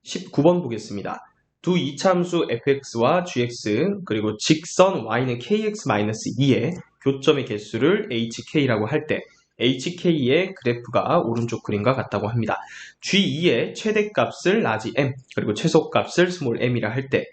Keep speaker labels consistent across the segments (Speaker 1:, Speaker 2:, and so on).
Speaker 1: 19번 보겠습니다. 두 이차함수 fx와 gx 그리고 직선 y는 kx-2의 교점의 개수를 hk라고 할 때 hk의 그래프가 오른쪽 그림과 같다고 합니다. g2의 최대값을 라지 m 그리고 최소값을 스몰 m이라 할 때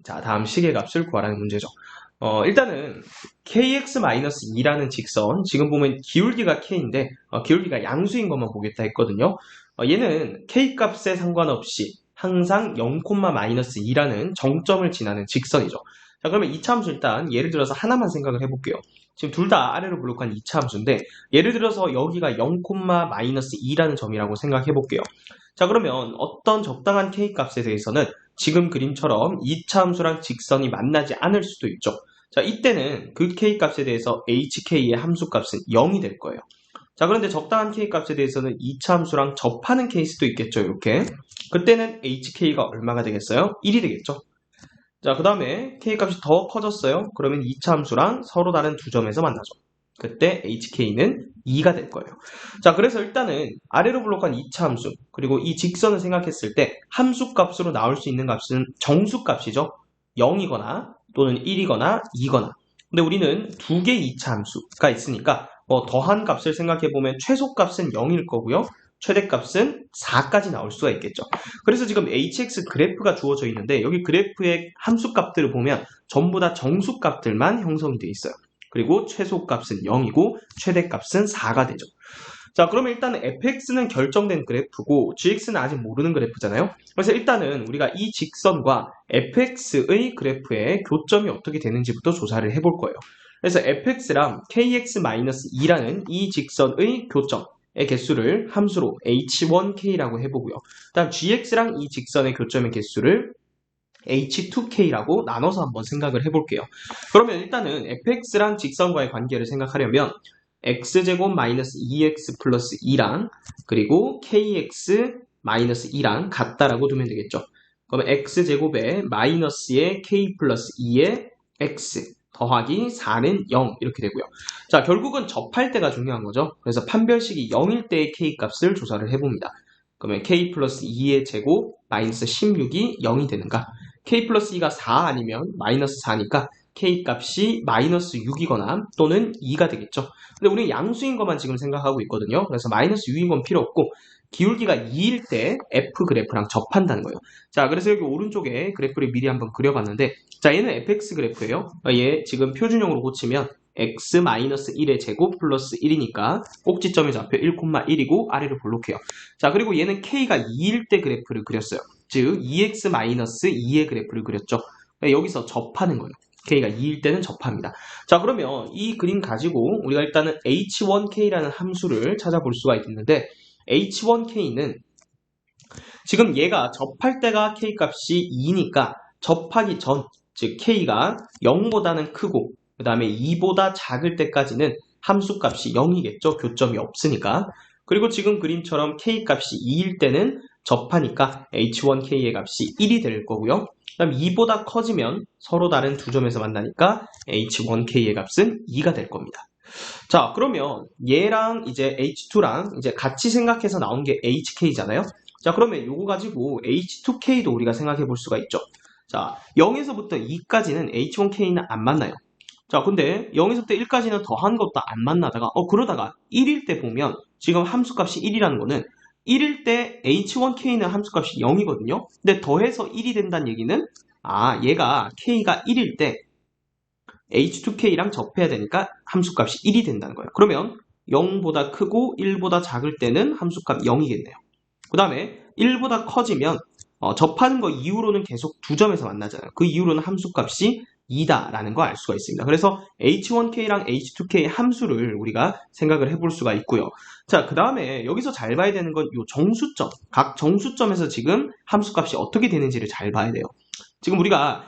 Speaker 1: 자, 다음 시계값을 구하라는 문제죠. 일단은 kx-2라는 직선, 지금 보면 기울기가 k인데 기울기가 양수인 것만 보겠다 했거든요. 얘는 k값에 상관없이 항상 0,-2라는 정점을 지나는 직선이죠. 자, 그러면 이차함수 일단 예를 들어서 하나만 생각을 해볼게요. 지금 둘 다 아래로 블록한 이차함수인데 예를 들어서 여기가 0,-2라는 점이라고 생각해 볼게요. 자, 그러면 어떤 적당한 k값에 대해서는 지금 그림처럼 이차함수랑 직선이 만나지 않을 수도 있죠. 자, 이때는 그 k값에 대해서 hk의 함수값은 0이 될 거예요. 자, 그런데 적당한 k값에 대해서는 이차함수랑 접하는 케이스도 있겠죠, 이렇게. 그때는 hk가 얼마가 되겠어요? 1이 되겠죠. 자, 그 다음에 k값이 더 커졌어요. 그러면 이차함수랑 서로 다른 두 점에서 만나죠. 그때 hk는 2가 될 거예요. 자, 그래서 일단은 아래로 블록한 이차함수 그리고 이 직선을 생각했을 때 함수값으로 나올 수 있는 값은 정수값이죠. 0이거나 또는 1이거나 2거나. 근데 우리는 두 개의 이차함수가 있으니까 더한 값을 생각해보면 최소값은 0일 거고요. 최대값은 4까지 나올 수가 있겠죠. 그래서 지금 hx 그래프가 주어져 있는데 여기 그래프의 함수값들을 보면 전부 다 정수값들만 형성이 되어 있어요. 그리고 최소값은 0이고 최대값은 4가 되죠. 자, 그러면 일단은 fx는 결정된 그래프고 gx는 아직 모르는 그래프잖아요. 그래서 일단은 우리가 이 직선과 fx의 그래프의 교점이 어떻게 되는지부터 조사를 해볼 거예요. 그래서 fx랑 kx-2라는 이 직선의 교점의 개수를 함수로 h1k라고 해보고요. 다음 gx랑 이 직선의 교점의 개수를 h2k라고 나눠서 한번 생각을 해볼게요. 그러면 일단은 fx랑 직선과의 관계를 생각하려면 x제곱 마이너스 2x 플러스 2랑 그리고 kx-2랑 같다라고 두면 되겠죠. 그러면 x제곱에 마이너스의 k 플러스 2의 x 더하기 4는 0 이렇게 되고요. 자, 결국은 접할 때가 중요한 거죠. 그래서 판별식이 0일 때의 k값을 조사를 해봅니다. 그러면 k 플러스 2의 제곱 마이너스 16이 0이 되는가? k 플러스 2가 4 아니면 마이너스 4니까 k 값이 마이너스 6이거나 또는 2가 되겠죠. 근데 우리는 양수인 것만 지금 생각하고 있거든요. 그래서 마이너스 6인 건 필요 없고 기울기가 2일 때 f 그래프랑 접한다는 거예요. 자, 그래서 여기 오른쪽에 그래프를 미리 한번 그려봤는데 자, 얘는 fx 그래프예요. 얘 지금 표준형으로 고치면 x-1의 제곱 플러스 1이니까 꼭지점의 좌표 1,1이고 아래로 볼록해요. 자, 그리고 얘는 k가 2일 때 그래프를 그렸어요. 즉 2x-2의 그래프를 그렸죠. 여기서 접하는 거예요. k가 2일 때는 접합니다. 자, 그러면 이 그림 가지고 우리가 일단은 h1k라는 함수를 찾아볼 수가 있는데 h1k는 지금 얘가 접할 때가 k값이 2니까 접하기 전, 즉 k가 0보다는 크고 그 다음에 2보다 작을 때까지는 함수값이 0이겠죠. 교점이 없으니까. 그리고 지금 그림처럼 k값이 2일 때는 접하니까 h1k의 값이 1이 될 거고요. 그 다음 2보다 커지면 서로 다른 두 점에서 만나니까 h1k의 값은 2가 될 겁니다. 자, 그러면 얘랑 이제 h2랑 이제 같이 생각해서 나온 게 hk잖아요. 자, 그러면 요거 가지고 h2k도 우리가 생각해 볼 수가 있죠. 자, 0에서부터 2까지는 h1k는 안 만나요. 자, 근데 0에서부터 1까지는 더한 것도 안 만나다가 그러다가 1일 때 보면 지금 함수값이 1이라는 거는 1일 때 h1k는 함수값이 0이거든요. 근데 더해서 1이 된다는 얘기는 얘가 k가 1일 때 h2k랑 접해야 되니까 함수값이 1이 된다는 거예요. 그러면 0보다 크고 1보다 작을 때는 함수값 0이겠네요. 그 다음에 1보다 커지면 접하는 거 이후로는 계속 두 점에서 만나잖아요. 그 이후로는 함수값이 2다라는 거 알 수가 있습니다. 그래서 h1k랑 h2k의 함수를 우리가 생각을 해볼 수가 있고요. 자, 그 다음에 여기서 잘 봐야 되는 건 이 정수점, 각 정수점에서 지금 함수값이 어떻게 되는지를 잘 봐야 돼요. 지금 우리가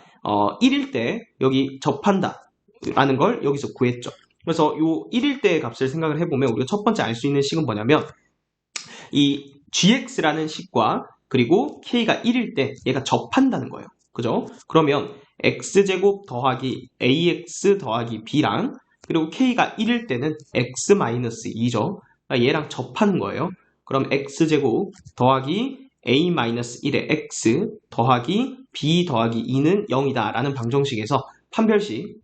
Speaker 1: 1일 때 여기 접한다 라는 걸 여기서 구했죠. 그래서 이 1일 때의 값을 생각을 해보면 우리가 첫 번째 알 수 있는 식은 뭐냐면 이 gx라는 식과 그리고 k가 1일 때 얘가 접한다는 거예요. 그죠? 그러면 x제곱 더하기 ax 더하기 b랑 그리고 k가 1일 때는 x-2죠. 얘랑 접하는 거예요. 그럼 x제곱 더하기 a-1의 x 더하기 b 더하기 2는 0이다 라는 방정식에서 판별식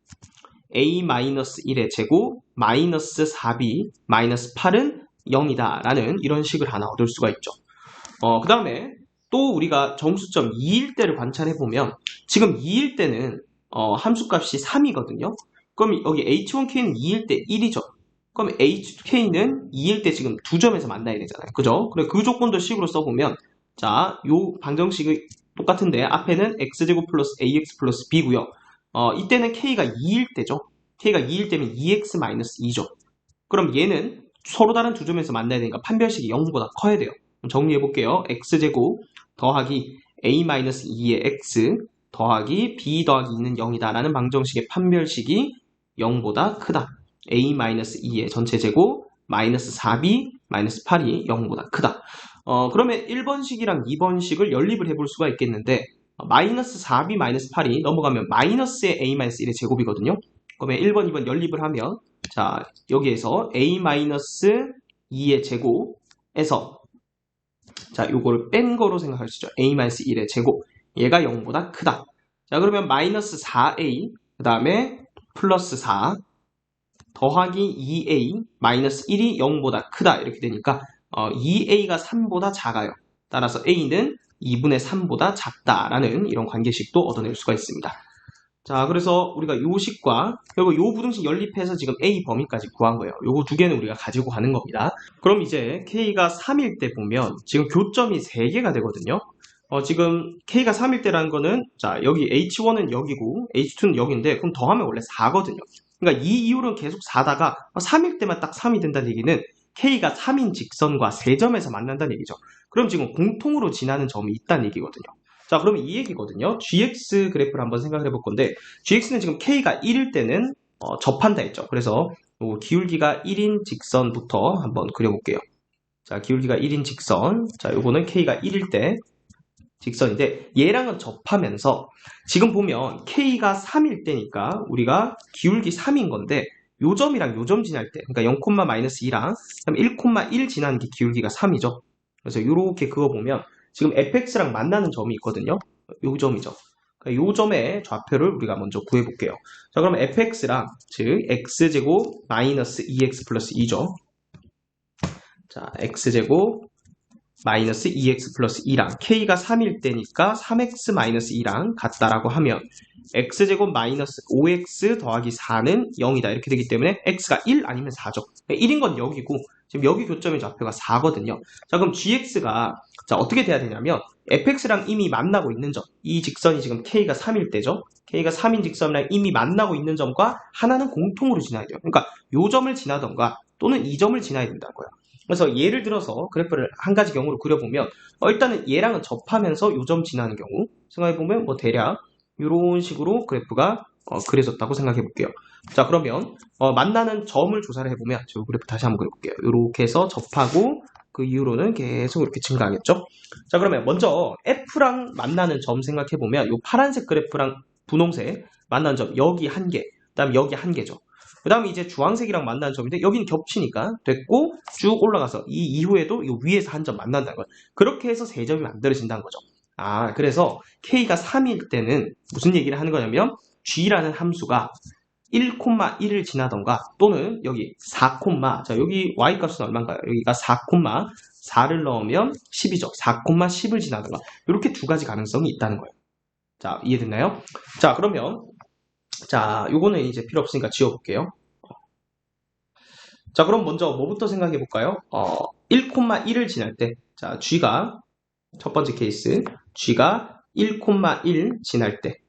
Speaker 1: a-1의 제곱 마이너스 4b 마이너스 8은 0이다 라는 이런 식을 하나 얻을 수가 있죠. 그 다음에 또 우리가 정수점 2일 때를 관찰해보면 지금 2일 때는 함수값이 3이거든요. 그럼 여기 h1k는 2일 때 1이죠. 그럼 hk는 2일 때 지금 두 점에서 만나야 되잖아요. 그죠? 그래 그 조건도 식으로 써보면 자, 요 방정식이 똑같은데 앞에는 x제곱 플러스 ax 플러스 b고요. 이때는 k가 2일 때죠. k가 2일 때면 2x 마이너스 2죠. 그럼 얘는 서로 다른 두 점에서 만나야 되니까 판별식이 0보다 커야 돼요. 정리해볼게요. x제곱 더하기 a-2의 x 더하기 b 더하기 2는 0이다 라는 방정식의 판별식이 0보다 크다. a-2의 전체 제곱 마이너스 4b 마이너스 8이 0보다 크다. 그러면 1번식이랑 2번식을 연립을 해볼 수가 있겠는데 마이너스 4b 마이너스 8이 넘어가면 마이너스의 a-1의 제곱이거든요. 그러면 1번, 2번 연립을 하면 자 여기에서 a-2의 제곱에서 자 요거를 뺀 거로 생각할 수 있죠. a-1의 제곱 얘가 0보다 크다. 자 그러면 마이너스 4a 그 다음에 플러스 4 더하기 2a 마이너스 1이 0보다 크다 이렇게 되니까 2a가 3보다 작아요. 따라서 a는 2분의 3보다 작다라는 이런 관계식도 얻어낼 수가 있습니다. 자 그래서 우리가 요 식과 결국 요 부등식 연립해서 지금 a 범위까지 구한 거예요. 요거 두 개는 우리가 가지고 가는 겁니다. 그럼 이제 k가 3일 때 보면 지금 교점이 3개가 되거든요. 지금 k가 3일 때라는 거는 자 여기 h1은 여기고 h2는 여기인데 그럼 더하면 원래 4거든요. 그러니까 이 이후로는 계속 4다가 3일 때만 딱 3이 된다는 얘기는 k가 3인 직선과 3점에서 만난다는 얘기죠. 그럼 지금 공통으로 지나는 점이 있다는 얘기거든요. 자 그러면 이 얘기거든요. gx 그래프를 한번 생각을 해볼 건데 gx는 지금 k가 1일 때는 접한다 했죠. 그래서 기울기가 1인 직선부터 한번 그려볼게요. 자 기울기가 1인 직선 자 요거는 k가 1일 때 직선인데 얘랑은 접하면서 지금 보면 k가 3일 때니까 우리가 기울기 3인 건데 요 점이랑 요 점 지날 때 그러니까 0,-2랑 1,1 지나는 게 기울기가 3이죠. 그래서 이렇게 그어보면 지금 fx랑 만나는 점이 있거든요. 요 점이죠. 그러니까 요 점의 좌표를 우리가 먼저 구해볼게요. 자 그러면 fx랑 즉 x제곱 마이너스 2x 플러스 2죠. 자 x제곱 마이너스 2x 플러스 2랑 k가 3일 때니까 3x 마이너스 2랑 같다라고 하면 x제곱 마이너스 5x 더하기 4는 0이다 이렇게 되기 때문에 x가 1 아니면 4죠. 1인 건 여기고 지금 여기 교점의 좌표가 4거든요. 자 그럼 gx가 자 어떻게 돼야 되냐면 fx랑 이미 만나고 있는 점 이 직선이 지금 k가 3일 때죠. k가 3인 직선이랑 이미 만나고 있는 점과 하나는 공통으로 지나야 돼요. 그러니까 요 점을 지나던가 또는 이 점을 지나야 된다는 거예요. 그래서 예를 들어서 그래프를 한 가지 경우로 그려보면 일단은 얘랑은 접하면서 요점 지나는 경우 생각해보면 뭐 대략 이런 식으로 그래프가 그려졌다고 생각해 볼게요. 자 그러면 만나는 점을 조사를 해보면 저 그래프 다시 한번 그려볼게요. 이렇게 해서 접하고 그 이후로는 계속 이렇게 증가하겠죠. 자 그러면 먼저 F랑 만나는 점 생각해보면 이 파란색 그래프랑 분홍색 만나는 점 여기 한 개, 그 다음 여기 한 개죠. 그 다음에 이제 주황색이랑 만나는 점인데 여기는 겹치니까 됐고 쭉 올라가서 이 이후에도 이 위에서 한 점 만난다는 거예요. 그렇게 해서 세 점이 만들어진다는 거죠. 그래서 k가 3일 때는 무슨 얘기를 하는 거냐면 g라는 함수가 1,1을 지나던가 또는 여기 4, 자 여기 y값은 얼마인가요? 여기가 4,4를 넣으면 10이죠. 4,10을 지나던가 이렇게 두 가지 가능성이 있다는 거예요. 자 이해됐나요? 자 그러면 자 요거는 이제 필요 없으니까 지워볼게요. 자 그럼 먼저 뭐부터 생각해 볼까요? 1,1을 지날 때 자 g가 첫 번째 케이스 g가 1,1 지날 때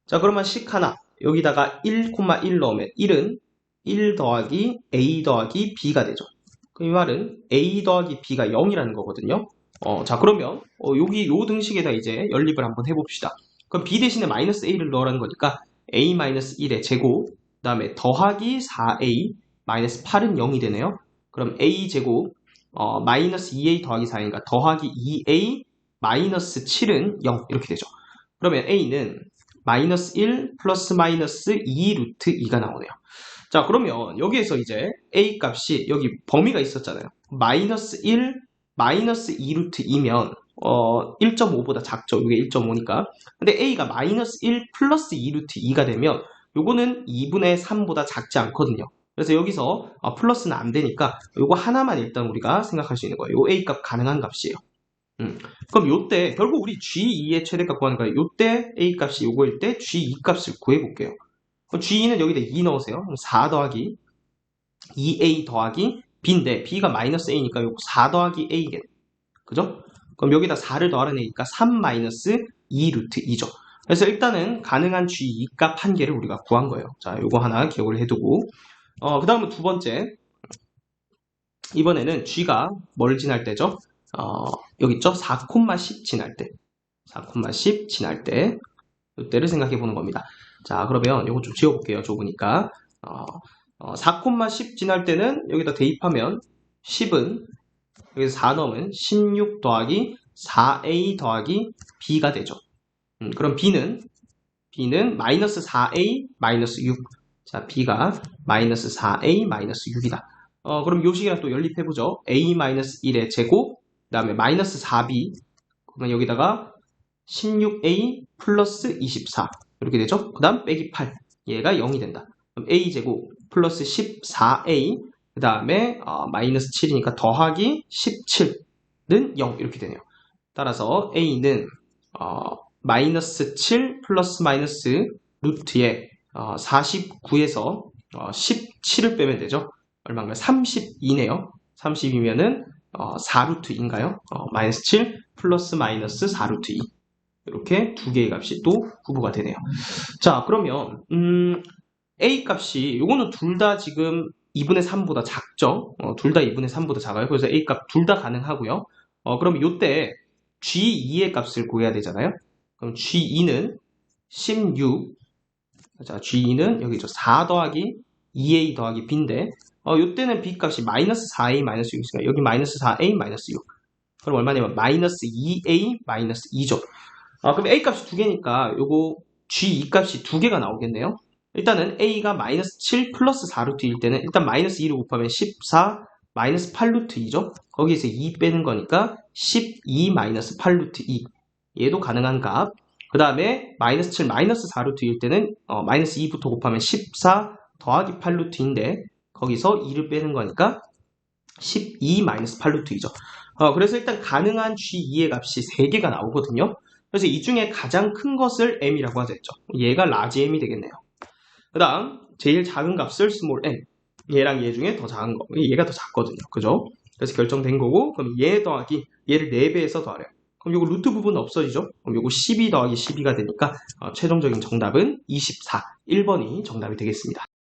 Speaker 1: 자 그러면 식 하나 여기다가 1,1 넣으면 1은 1 더하기 a 더하기 b가 되죠. 이 말은 a 더하기 b가 0이라는 거거든요. 자 그러면 여기 요 등식에다 이제 연립을 한번 해봅시다. 그럼 b 대신에 마이너스 a를 넣으라는 거니까 a-1의 제곱 그 다음에 더하기 4a 마이너스 8은 0이 되네요. 그럼 a 제곱 마이너스 2a 더하기 4니까 더하기 2a 마이너스 7은 0 이렇게 되죠. 그러면 a는 마이너스 1 플러스 마이너스 2 루트 2가 나오네요. 자 그러면 여기에서 이제 a 값이 여기 범위가 있었잖아요. 마이너스 1 마이너스 2 루트 2면 1.5보다 작죠. 이게 1.5니까. 근데 a가 마이너스 1 플러스 2 루트 2가 되면 요거는 2분의 3보다 작지 않거든요. 그래서 여기서 플러스는 안 되니까 요거 하나만 일단 우리가 생각할 수 있는 거예요. 요 a 값 가능한 값이에요. 그럼 요때 결국 우리 G2의 최대값 구하는 거예요. 요때 a 값이 요거일 때 G2 값을 구해볼게요. G2는 여기다 2 넣으세요. 그럼 4 더하기 2a 더하기 b인데 b가 마이너스 a니까 요거 4 더하기 a겠네. 그죠? 그럼 여기다 4를 더하려니까 3 마이너스 2 루트 2죠. 그래서 일단은 가능한 G2 값 한 개를 우리가 구한 거예요. 자, 요거 하나 기억을 해두고 그 다음은 두 번째 이번에는 G가 뭘 지날 때죠? 여기 있죠? 4,10 지날 때 4,10 지날 때 이때를 생각해 보는 겁니다. 자, 그러면 요거 좀 지워볼게요. 좁으니까 4,10 지날 때는 여기다 대입하면 10은 여기서 4 넣으면 16 더하기 4a 더하기 b가 되죠. 그럼 b는 마이너스 4a 마이너스 6. 자, b가 마이너스 4a 마이너스 6이다. 그럼 요식이랑 또 연립해보죠. a 마이너스 1의 제곱, 그 다음에 마이너스 4b, 그러면 여기다가 16a 플러스 24 이렇게 되죠. 그 다음 빼기 8, 얘가 0이 된다. 그럼 a 제곱 플러스 14a, 그 다음에 마이너스 7이니까 더하기 17는 0 이렇게 되네요. 따라서 a는 마이너스 7 플러스 마이너스 루트에 49에서 17을 빼면 되죠. 얼마인가요? 32네요. 32면은 4루트인가요? 마이너스 7 플러스 마이너스 4루트 2 이렇게 두 개의 값이 또 구부가 되네요. 자, 그러면 a 값이 요거는 둘 다 지금 2분의 3보다 작죠? 둘 다 2분의 3보다 작아요. 그래서 a 값 둘 다 가능하고요. 그럼 요때 G2의 값을 구해야 되잖아요. 그럼 G2는 16. 자, G2는 여기죠. 4 더하기 2a 더하기 b인데, 요때는 b 값이 마이너스 4a 마이너스 6이니까 여기 마이너스 4a 마이너스 6. 그럼 얼마냐면 마이너스 2a 마이너스 2죠. 그럼 a 값이 두 개니까 요거 G2 값이 두 개가 나오겠네요. 일단은 a가 마이너스 7 플러스 4루트일 때는 일단 마이너스 2를 곱하면 14 마이너스 8루트 2죠. 거기에서 2 빼는 거니까 12 마이너스 8루트 2. 얘도 가능한 값. 그 다음에 마이너스 7 마이너스 4루트일 때는 마이너스 2부터 곱하면 14 더하기 8루트인데 거기서 2를 빼는 거니까 12 마이너스 8루트이죠. 그래서 일단 가능한 G2의 값이 3개가 나오거든요. 그래서 이 중에 가장 큰 것을 m이라고 하자 했죠. 얘가 라지 m이 되겠네요. 그 다음 제일 작은 값을 스몰 m. 얘랑 얘 중에 더 작은 거. 얘가 더 작거든요. 그죠? 그래서 결정된 거고, 그럼 얘 더하기 얘를 4배에서 더하래요. 그럼 요거 루트 부분 없어지죠? 그럼 요거 12 더하기 12가 되니까 최종적인 정답은 24. 1번이 정답이 되겠습니다.